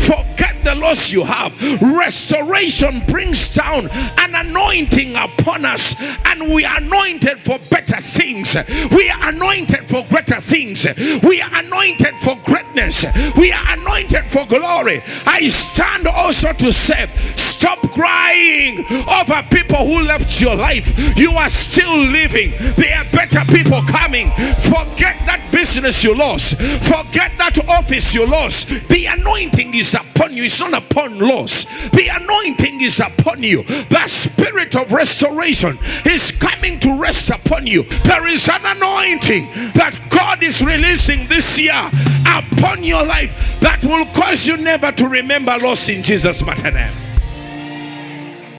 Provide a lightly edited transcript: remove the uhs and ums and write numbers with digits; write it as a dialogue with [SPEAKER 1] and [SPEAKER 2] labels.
[SPEAKER 1] Forget the loss you have. Restoration brings down an anointing upon us, and we are anointed for better things. We are anointed for greater things. We are anointed for greatness. We are anointed for glory. I stand also to say, stop crying over people who left your life. You are still living. There are better people coming. Forget that business you lost. Forget that office you lost. The anointing is upon you. It's not upon loss. The anointing is upon you. The spirit of restoration is coming to rest upon you. There is an anointing that God is releasing this year upon your life that will cause you never to remember loss in Jesus' mighty name.